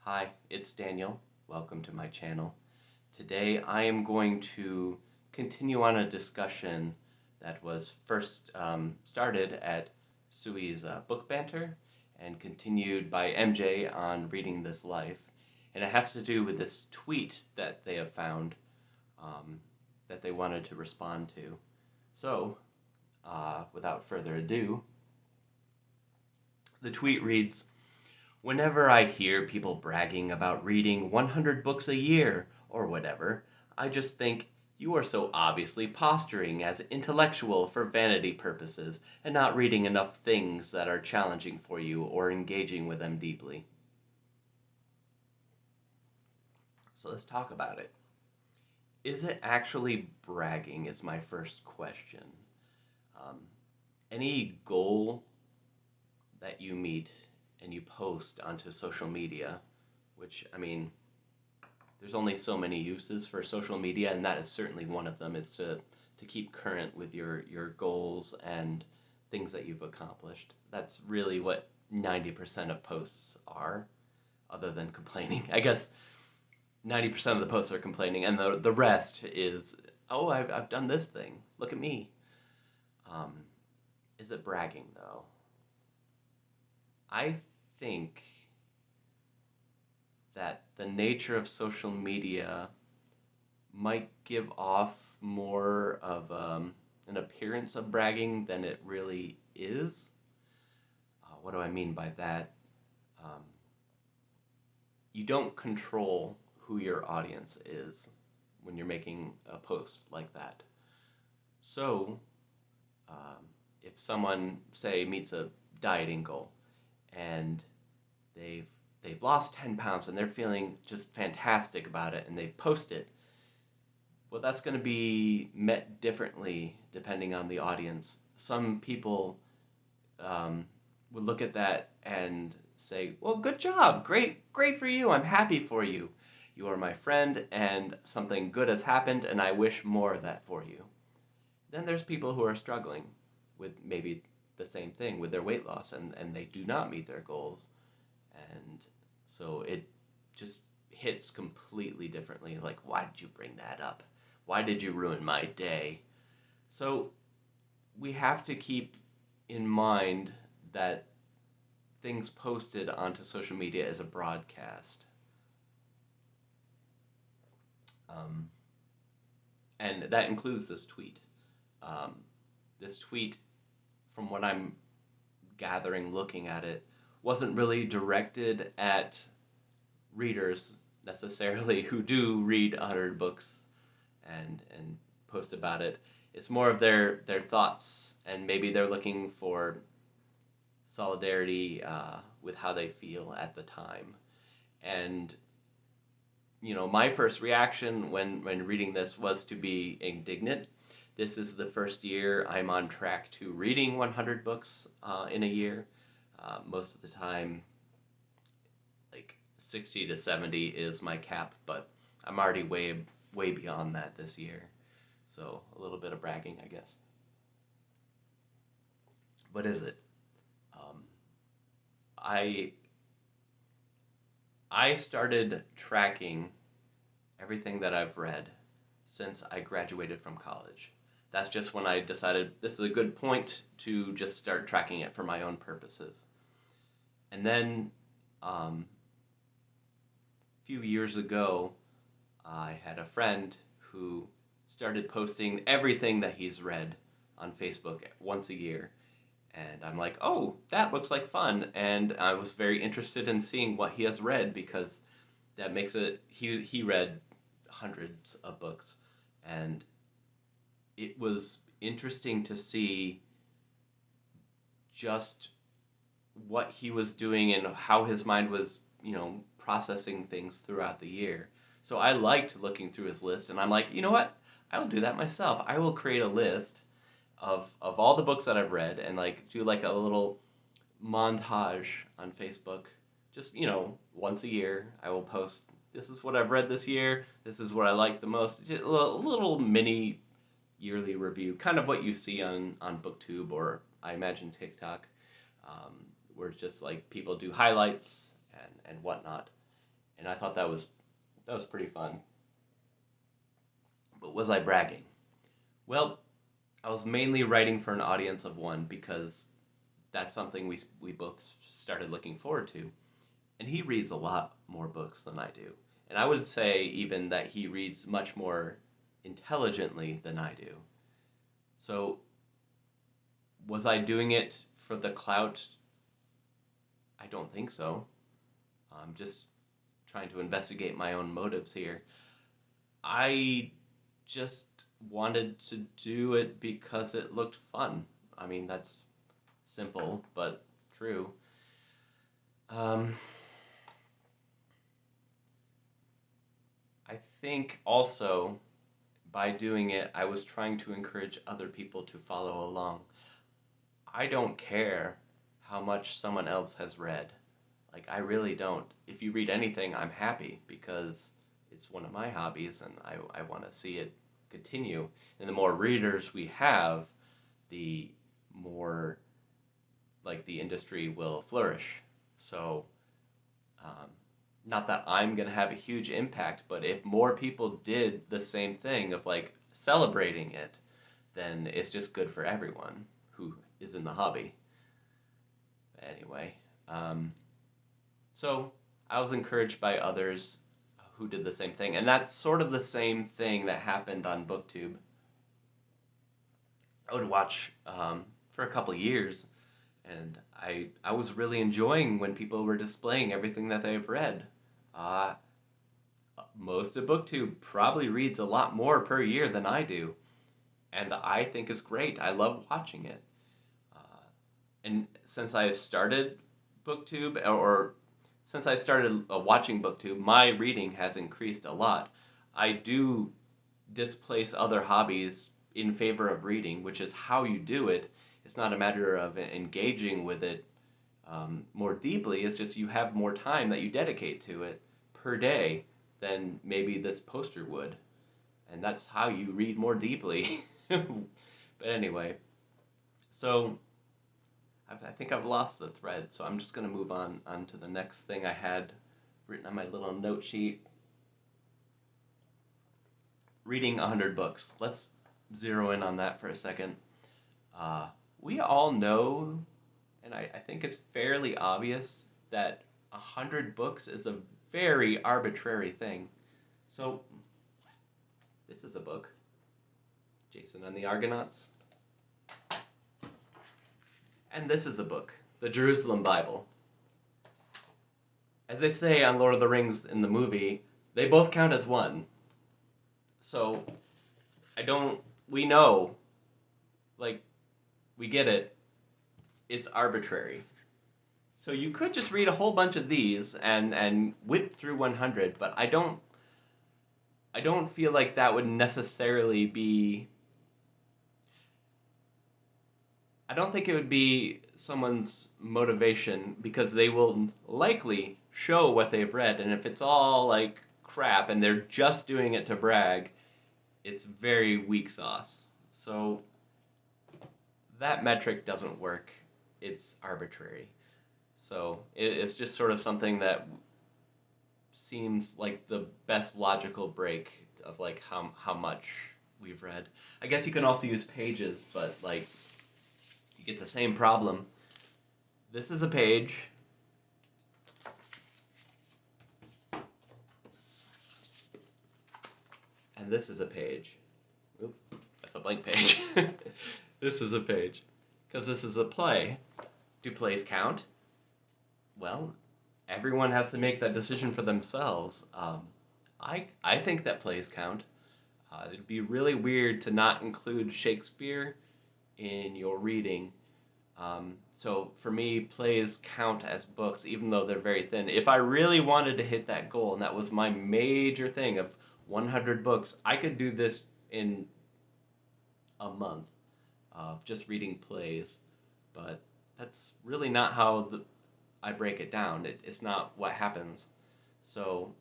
Hi, it's Daniel. Welcome to my channel. Today I am going to continue on a discussion that was first started at Sui's book banter and continued by MJ on Reading This Life. And it has to do with this tweet that they have found um, that they wanted to respond to. So, without further ado, the tweet reads, "Whenever I hear people bragging about reading 100 books a year or whatever, I just think you are so obviously posturing as intellectual for vanity purposes and not reading enough things that are challenging for you or engaging with them deeply." So let's talk about it. Is it actually bragging is my first question. Um, any goal that you meet and you post onto social media, which, I mean, there's only so many uses for social media, and that is certainly one of them. It's to keep current with your goals and things that you've accomplished. That's really what 90% of posts are, other than complaining. I guess 90% of the posts are complaining, and the rest is, oh, I've done this thing. Look at me. Um, is it bragging, though? I think that the nature of social media might give off more of an appearance of bragging than it really is. What do I mean by that? Um, you don't control who your audience is when you're making a post like that. So, um, if someone, say, meets a dieting goal and they've they've lost 10 pounds and they're feeling just fantastic about it and they post it, well, that's going to be met differently depending on the audience. Some people um, would look at that and say, "Well, good job, great for you. I'm happy for you. You are my friend, and something good has happened, and I wish more of that for you." Then there's people who are struggling with maybe the same thing with their weight loss, and they do not meet their goals, and so it just hits completely differently. Like, why did you bring that up? Why did you ruin my day? So we have to keep in mind that things posted onto social media is a broadcast. Um, and that includes this tweet. Um, this tweet, from what I'm gathering looking at it, wasn't really directed at readers necessarily who do read 100 books and post about it. It's more of their thoughts, and maybe they're looking for solidarity with how they feel at the time. And my first reaction when reading this was to be indignant. This is the first year I'm on track to reading 100 books in a year. Most of the time, like 60 to 70 is my cap, but I'm already way beyond that this year. So a little bit of bragging, I guess. What is it? Um, I I started tracking everything that I've read since I graduated from college. That's just when I decided this is a good point to just start tracking it for my own purposes. And then a few years ago, I had a friend who started posting everything that he's read on Facebook once a year. And I'm like, oh, that looks like fun. And I was very interested in seeing what he has read because that makes it, he read hundreds of books. And it was interesting to see just what he was doing and how his mind was, processing things throughout the year. So I liked looking through his list, and I'm like, you know what? I will do that myself. I will create a list of all the books that I've read and like do like a little montage on Facebook. Just, once a year, I will post, this is what I've read this year. This is what I like the most. Just a little mini yearly review, kind of what you see on booktube or I imagine TikTok, where it's just like people do highlights and whatnot. and I thought that was pretty fun. But was I bragging? Well, I was mainly writing for an audience of one because that's something we both started looking forward to. And he reads a lot more books than I do. And I would say even that he reads much more intelligently than I do. So was I doing it for the clout? I don't think so. I'm just trying to investigate my own motives here. I just wanted to do it because it looked fun. I mean, that's simple but true. Um, I think also by doing it, I was trying to encourage other people to follow along. I don't care how much someone else has read. Like, I really don't. If you read anything, I'm happy because it's one of my hobbies and I want to see it continue. And the more readers we have, the more like the industry will flourish. So, um, not that I'm going to have a huge impact, but if more people did the same thing of like celebrating it, then it's just good for everyone who is in the hobby. Anyway, um, so I was encouraged by others who did the same thing, and that's sort of the same thing that happened on BookTube. I would watch for a couple years, and I was really enjoying when people were displaying everything that they've read. Uh, Most of BookTube probably reads a lot more per year than I do, and I think it's great. I love watching it. Uh, and since I started BookTube, or since I started watching BookTube, my reading has increased a lot. I do displace other hobbies in favor of reading, which is how you do it. It's not a matter of engaging with it more deeply. It's just you have more time that you dedicate to it per day than maybe this poster would. And that's how you read more deeply. But anyway, so I think I've lost the thread, so I'm just going to move on to the next thing I had written on my little note sheet. Reading 100 books. Let's zero in on that for a second. Uh, we all know, and I think it's fairly obvious, that 100 books is a very arbitrary thing. So, this is a book, Jason and the Argonauts. And this is a book, the Jerusalem Bible. As they say on Lord of the Rings in the movie, they both count as one. So, we know, like, we get it, it's arbitrary. So you could just read a whole bunch of these and whip through 100, but I don't feel like that would necessarily be. I don't think it would be someone's motivation because they will likely show what they've read, and if it's all like crap and they're just doing it to brag, it's very weak sauce. So that metric doesn't work. It's arbitrary. So it's just sort of something that seems like the best logical break of like how much we've read. I guess you can also use pages, but like you get the same problem. This is a page. And this is a page. Oops, that's a blank page. This is a page. Because this is a play. Do plays count? Well, everyone has to make that decision for themselves. I think that plays count. It'd be really weird to not include Shakespeare in your reading. So for me, plays count as books, even though they're very thin. If I really wanted to hit that goal, and that was my major thing of 100 books, I could do this in a month of just reading plays. But that's really not how I break it down. It's not what happens. So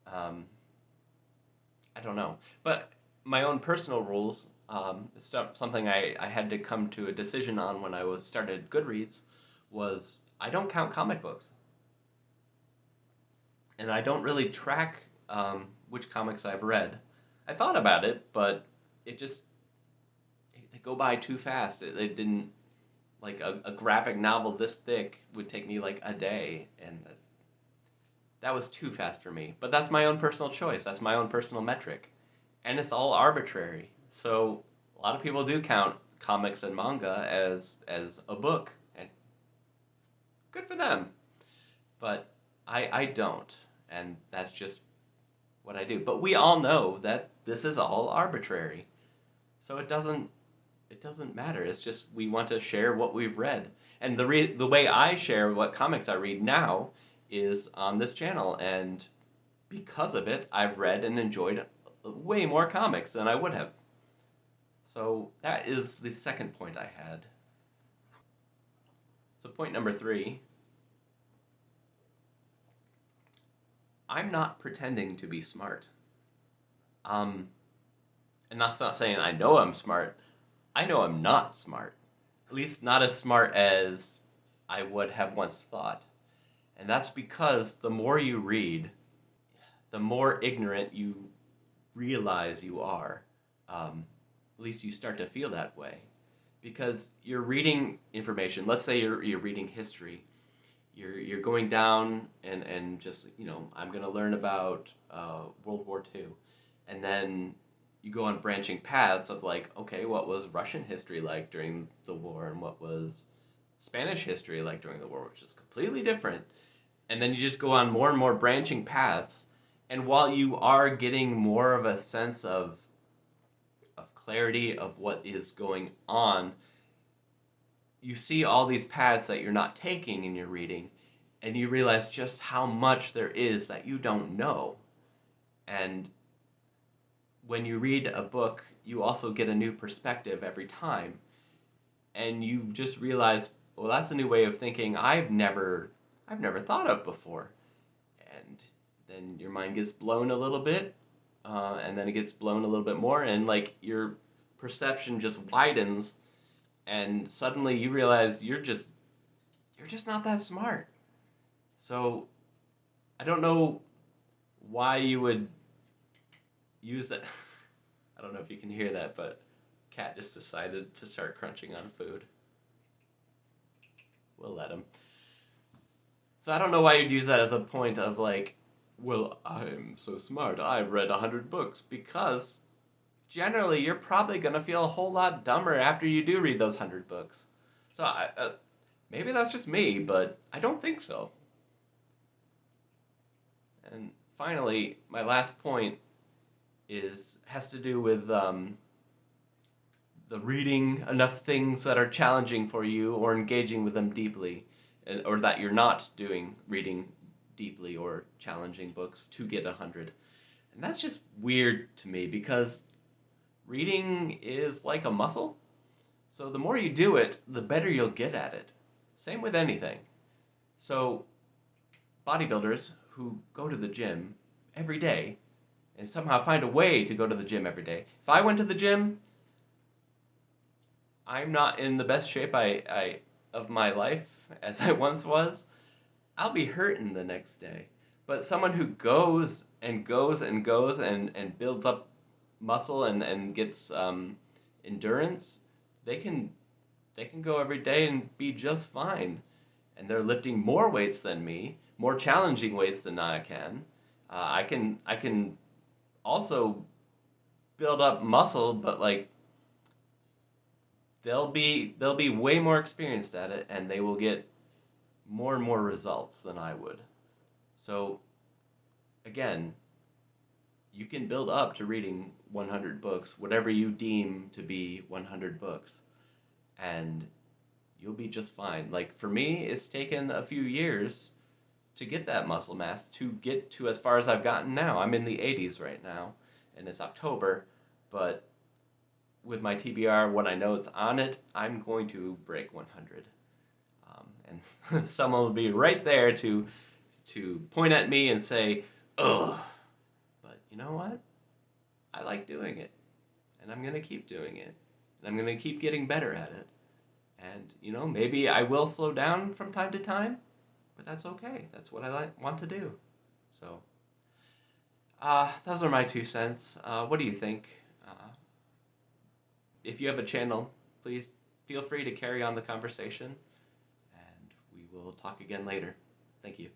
um, I don't know. But my own personal rules, something I had to come to a decision on when I started Goodreads, was I don't count comic books. and I don't really track which comics I've read. I thought about it, but it just they go by too fast. It didn't like a graphic novel this thick would take me like a day, and that was too fast for me. But that's my own personal choice. That's my own personal metric, and it's all arbitrary. So a lot of people do count comics and manga as a book, and good for them. But I don't, and that's just what I do. But we all know that this is all arbitrary, so it doesn't matter. It's just we want to share what we've read, and the way I share what comics I read now is on this channel, and because of it, I've read and enjoyed way more comics than I would have. So that is the second point I had. So point number three, I'm not pretending to be smart. Um, and that's not saying I know I'm smart. I know I'm not smart. At least not as smart as I would have once thought. And that's because the more you read, the more ignorant you realize you are. At least you start to feel that way. Because you're reading information. Let's say you're reading history. You're going down and just, I'm going to learn about World War II. And then you go on branching paths of like, okay, what was Russian history like during the war, and what was Spanish history like during the war, which is completely different. And then you just go on more and more branching paths. And while you are getting more of a sense of clarity of what is going on, you see all these paths that you're not taking in your reading, and you realize just how much there is that you don't know. And when you read a book, you also get a new perspective every time. And you just realize, well, that's a new way of thinking I've never thought of before. And then your mind gets blown a little bit, and then it gets blown a little bit more, and like your perception just widens, and suddenly you realize you're just not that smart. So I don't know why you would use it. I don't know if you can hear that, but cat just decided to start crunching on food. We'll let him. So I don't know why you'd use that as a point of like, well, I'm so smart. I've read 100 books, because generally you're probably gonna feel a whole lot dumber after you do read those 100 books. So maybe that's just me, but I don't think so. And finally, my last point is has to do with the reading enough things that are challenging for you or engaging with them deeply, or that you're not doing reading deeply or challenging books to get 100. And that's just weird to me, because reading is like a muscle. So the more you do it, the better you'll get at it. Same with anything. So bodybuilders who go to the gym every day and somehow find a way to go to the gym every day. If I went to the gym, I'm not in the best shape I of my life as I once was. I'll be hurting the next day. But someone who goes and goes and goes and builds up muscle and gets endurance, they can they can go every day and be just fine. And they're lifting more weights than me, more challenging weights than I can. I can also build up muscle, but like they'll be way more experienced at it, and they will get more and more results than I would. So again, you can build up to reading 100 books, whatever you deem to be 100 books, and you'll be just fine. Like for me, it's taken a few years to get that muscle mass, to get to as far as I've gotten now. I'm in the 80s right now, and it's October, but with my TBR, when I know it's on it, I'm going to break 100. And someone will be right there to point at me and say, "Ugh." But you know what? I like doing it, and I'm gonna keep doing it, and I'm gonna keep getting better at it. And maybe I will slow down from time to time, but that's okay. That's what I want to do. So, those are my 2 cents. What do you think? If you have a channel, please feel free to carry on the conversation, and we will talk again later. Thank you.